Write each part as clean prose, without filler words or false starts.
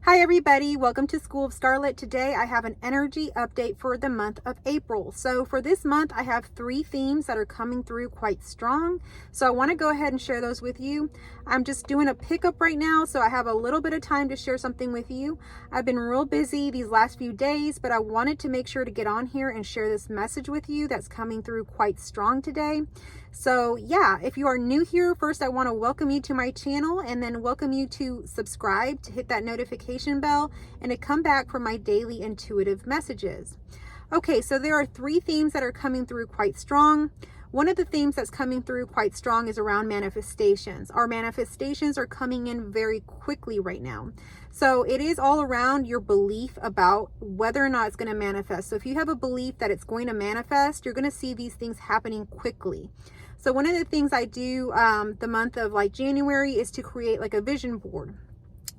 Hi everybody, welcome to School of Scarlett. Today I have an energy update for the month of April. So for this month I have 3 themes that are coming through quite strong. So I want to go ahead and share those with you. I'm just doing a pickup right now, so I have a little bit of time to share something with you. I've been real busy these last few days, but I wanted to make sure to get on here and share this message with you that's coming through quite strong today. So yeah, if you are new here, first I want to welcome you to my channel and then welcome you to subscribe, to hit that notification bell, and to come back for my daily intuitive messages. Okay, so there are 3 themes that are coming through quite strong. One of the themes that's coming through quite strong is around manifestations. Our manifestations are coming in very quickly right now. So it is all around your belief about whether or not it's going to manifest. So if you have a belief that it's going to manifest, you're going to see these things happening quickly. So one of the things I do the month of January is to create a vision board.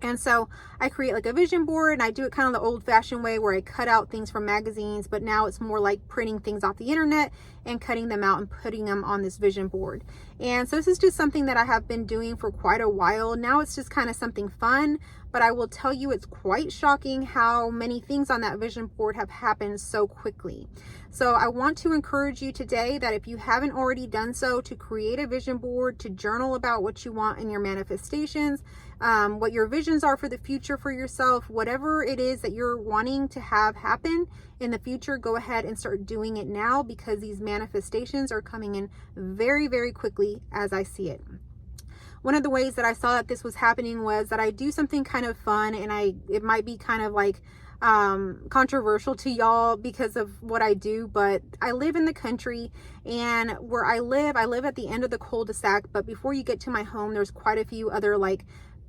And so I create a vision board, and I do it kind of the old-fashioned way where I cut out things from magazines, but now it's more like printing things off the internet and cutting them out and putting them on this vision board. And so this is just something that I have been doing for quite a while. Now it's just kind of something fun, but I will tell you it's quite shocking how many things on that vision board have happened so quickly. So I want to encourage you today that if you haven't already done so, to create a vision board, to journal about what you want in your manifestations, what your visions are for the future for yourself, whatever it is that you're wanting to have happen in the future, go ahead and start doing it now, because these manifestations are coming in very, very quickly as I see it. One of the ways that I saw that this was happening was that I do something kind of fun, and it might be kind of controversial to y'all because of what I do, but I live in the country, and where I live at the end of the cul-de-sac, but before you get to my home, there's quite a few other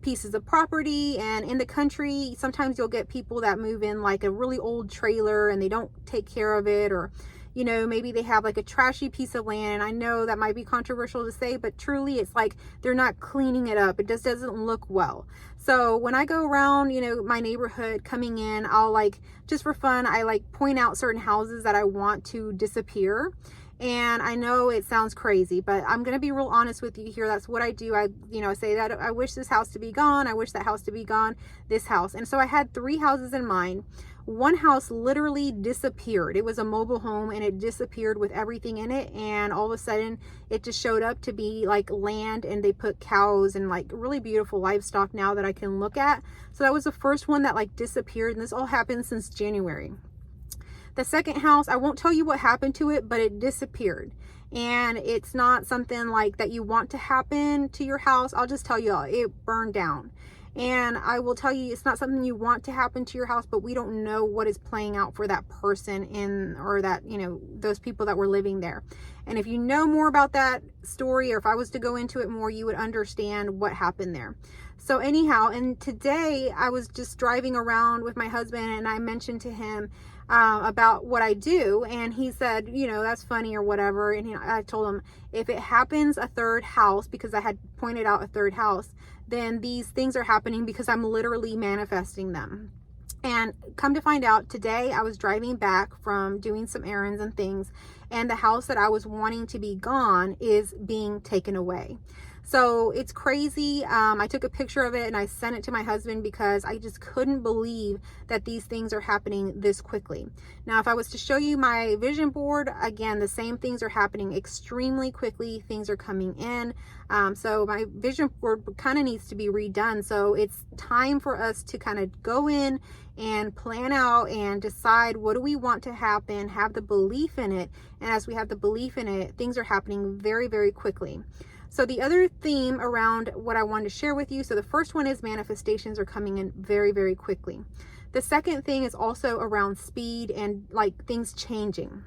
pieces of property. And in the country, sometimes you'll get people that move in a really old trailer and they don't take care of it, or maybe they have a trashy piece of land. And I know that might be controversial to say, but truly it's they're not cleaning it up. It just doesn't look well. So when I go around, my neighborhood coming in, I'll just for fun, I point out certain houses that I want to disappear. And I know it sounds crazy, but I'm going to be real honest with you here. That's what I do. I say that I wish this house to be gone. I wish that house to be gone, this house. And so I had 3 houses in mind. One house literally disappeared. It was a mobile home, and it disappeared with everything in it. And all of a sudden it just showed up to be land, and they put cows and really beautiful livestock now that I can look at. So that was the first one that disappeared. And this all happened since January. The second house, I won't tell you what happened to it, but it disappeared. And it's not something that you want to happen to your house. I'll just tell you, it burned down. And I will tell you, it's not something you want to happen to your house, but we don't know what is playing out for that person or that, those people that were living there. And if you know more about that story, or if I was to go into it more, you would understand what happened there. So anyhow, and today I was just driving around with my husband, and I mentioned to him about what I do, and he said, that's funny or whatever. And I told him, if it happens a third house, because I had pointed out a third house, then these things are happening because I'm literally manifesting them. And come to find out, today I was driving back from doing some errands and things, and the house that I was wanting to be gone is being taken away. So it's crazy. I took a picture of it and I sent it to my husband because I just couldn't believe that these things are happening this quickly. Now, if I was to show you my vision board, again, the same things are happening extremely quickly. Things are coming in. So my vision board kind of needs to be redone. So it's time for us to kind of go in and plan out and decide, what do we want to happen, have the belief in it. And as we have the belief in it, things are happening very, very quickly. So the other theme around what I wanted to share with you, so the first one is manifestations are coming in very, very quickly. The second thing is also around speed and things changing.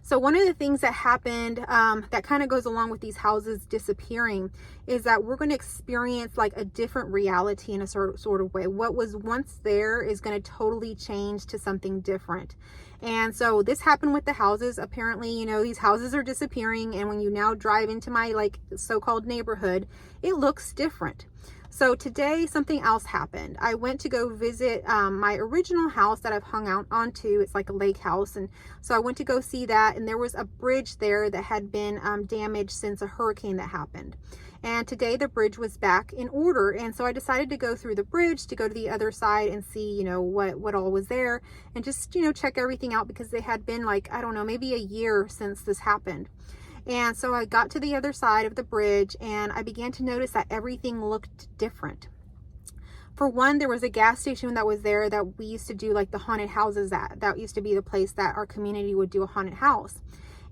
So one of the things that happened that kind of goes along with these houses disappearing is that we're going to experience a different reality in a sort of way. What was once there is going to totally change to something different. And so this happened with the houses. Apparently, these houses are disappearing. And when you now drive into my so-called neighborhood, it looks different. So today something else happened. I went to go visit my original house that I've hung out onto. It's like a lake house. And so I went to go see that. And there was a bridge there that had been damaged since a hurricane that happened. And today the bridge was back in order. And so I decided to go through the bridge to go to the other side and see, what all was there, and just, check everything out, because they had been like, I don't know, maybe a year since this happened. And so I got to the other side of the bridge and I began to notice that everything looked different. For one, there was a gas station that was there that we used to do like the haunted houses at. That used to be the place that our community would do a haunted house.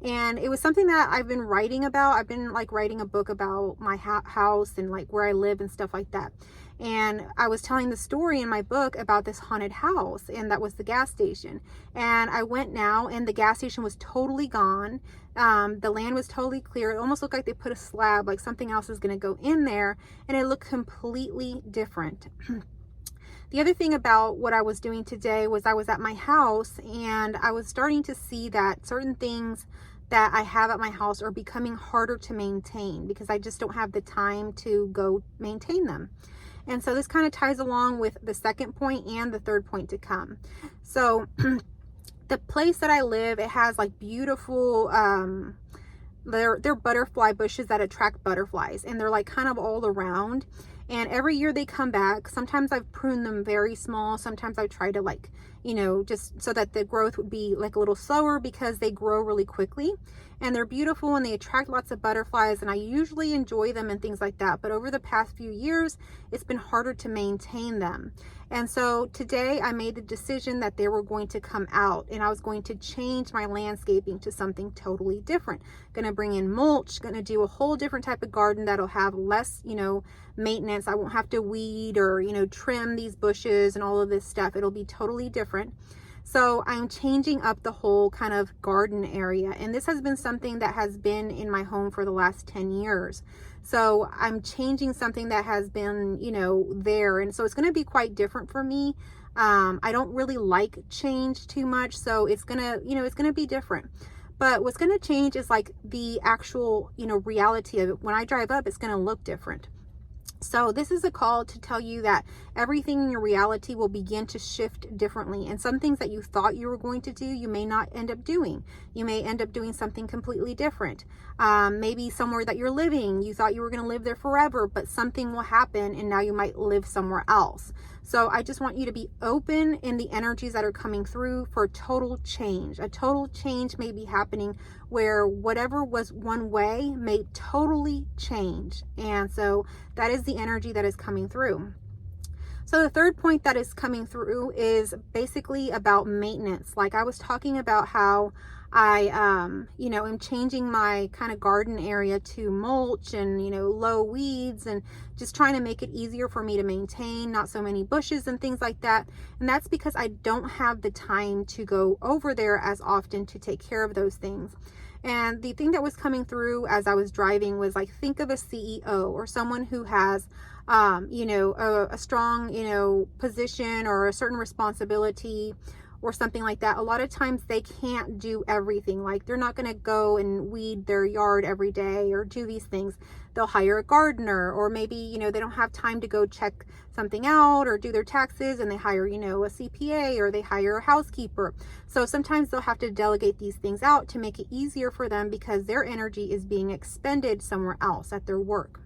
And it was something that I've been writing about. I've been like writing a book about my house and like where I live and stuff like that. And I was telling the story in my book about this haunted house, and that was the gas station. And I went now, and the gas station was totally gone. The land was totally clear. It almost looked like they put a slab, like something else is going to go in there, and it looked completely different. The other thing about what I was doing today was I was at my house, and I was starting to see that certain things that I have at my house are becoming harder to maintain because I just don't have the time to go maintain them. And so this kind of ties along with the second point and the third point to come. So the place that I live, it has like beautiful, they're butterfly bushes that attract butterflies, and they're like kind of all around. And every year they come back. Sometimes I've pruned them very small. Sometimes I try to like, just so that the growth would be like a little slower, because they grow really quickly. And they're beautiful and they attract lots of butterflies, and I usually enjoy them and things like that. But over the past few years, it's been harder to maintain them. And so today I made the decision that they were going to come out, and I was going to change my landscaping to something totally different. Going to bring in mulch, going to do a whole different type of garden that'll have less, maintenance. I won't have to weed or, trim these bushes and all of this stuff. It'll be totally different. So I'm changing up the whole kind of garden area. And this has been something that has been in my home for the last 10 years. So I'm changing something that has been, there. And so it's going to be quite different for me. I don't really like change too much. So it's going to, it's going to be different. But what's going to change is like the actual, reality of it. When I drive up, it's going to look different. So this is a call to tell you that everything in your reality will begin to shift differently. And some things that you thought you were going to do, you may not end up doing. You may end up doing something completely different. Maybe somewhere that you're living, you thought you were going to live there forever, but something will happen and now you might live somewhere else. So I just want you to be open in the energies that are coming through for total change. A total change may be happening where whatever was one way may totally change. And so that is the energy that is coming through. So the third point that is coming through is basically about maintenance. Like I was talking about how I, am changing my kind of garden area to mulch and, low weeds, and just trying to make it easier for me to maintain, not so many bushes and things like that. And that's because I don't have the time to go over there as often to take care of those things. And the thing that was coming through as I was driving was like, think of a CEO or someone who has, a strong, position or a certain responsibility or something like that. A lot of times they can't do everything. Like they're not going to go and weed their yard every day or do these things. They'll hire a gardener, or maybe, they don't have time to go check something out or do their taxes, and they hire, a CPA, or they hire a housekeeper. So sometimes they'll have to delegate these things out to make it easier for them because their energy is being expended somewhere else at their work.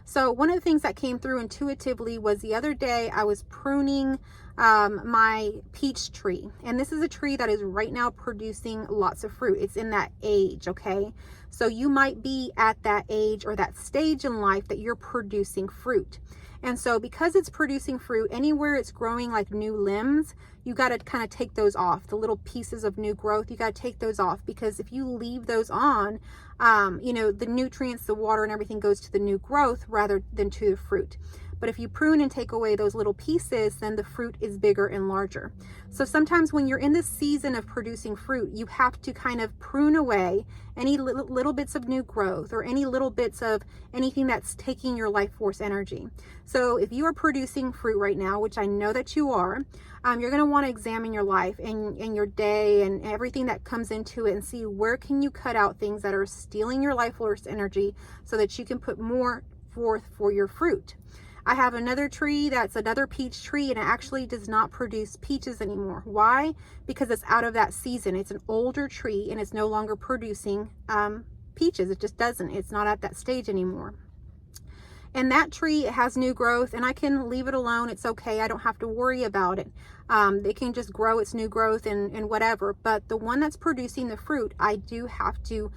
So one of the things that came through intuitively was the other day I was pruning my peach tree. And this is a tree that is right now producing lots of fruit. It's in that age, okay? So you might be at that age or that stage in life that you're producing fruit. And so because it's producing fruit, anywhere it's growing like new limbs, you got to kind of take those off. The little pieces of new growth, you got to take those off, because if you leave those on, the nutrients, the water and everything goes to the new growth rather than to the fruit. But if you prune and take away those little pieces, then the fruit is bigger and larger. So sometimes when you're in this season of producing fruit, you have to kind of prune away any little bits of new growth or any little bits of anything that's taking your life force energy. So if you are producing fruit right now, which I know that you are, you're going to want to examine your life and your day and everything that comes into it, and see where can you cut out things that are stealing your life force energy so that you can put more forth for your fruit. I have another tree that's another peach tree, and it actually does not produce peaches anymore. Why? Because it's out of that season. It's an older tree and it's no longer producing peaches. It just doesn't. It's not at that stage anymore. And that tree has new growth, and I can leave it alone. It's okay. I don't have to worry about it. It can just grow its new growth and whatever. But the one that's producing the fruit, I do have to,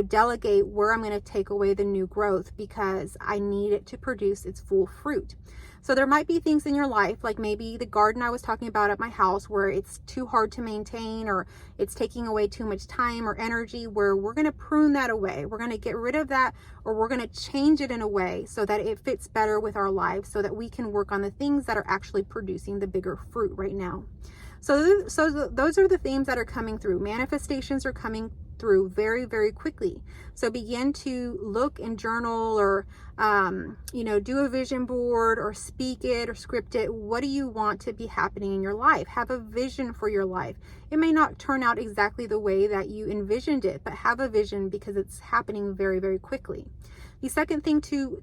delegate where I'm going to take away the new growth because I need it to produce its full fruit. So there might be things in your life, like maybe the garden I was talking about at my house, where it's too hard to maintain, or it's taking away too much time or energy, where we're going to prune that away. We're going to get rid of that, or we're going to change it in a way so that it fits better with our lives, so that we can work on the things that are actually producing the bigger fruit right now. So those are the themes that are coming through. Manifestations are coming through very, very quickly. So begin to look and journal, or do a vision board, or speak it, or script it. What do you want to be happening in your life? Have a vision for your life. It may not turn out exactly the way that you envisioned it, but have a vision, because it's happening very, very quickly. The second thing to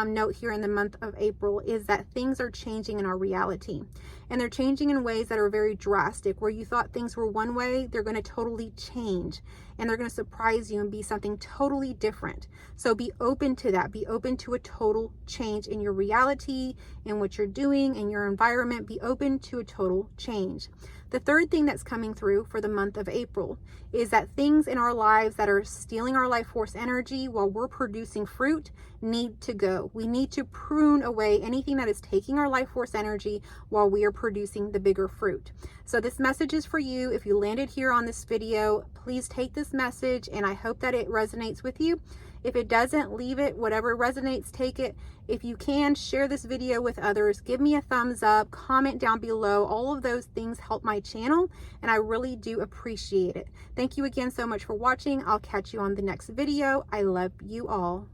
note here in the month of April is that things are changing in our reality, and they're changing in ways that are very drastic. Where you thought things were one way, they're going to totally change, and they're going to surprise you and be something totally different. So be open to that. Be open to a total change in your reality, in what you're doing, in your environment. Be open to a total change. The third thing that's coming through for the month of April is that things in our lives that are stealing our life force energy while we're producing fruit need to go. We need to prune away anything that is taking our life force energy while we are producing the bigger fruit. So this message is for you. If you landed here on this video, please take this message, and I hope that it resonates with you. If it doesn't, leave it. Whatever resonates, take it. If you can, share this video with others. Give me a thumbs up, comment down below. All of those things help my channel, and I really do appreciate it. Thank you again so much for watching. I'll catch you on the next video. I love you all.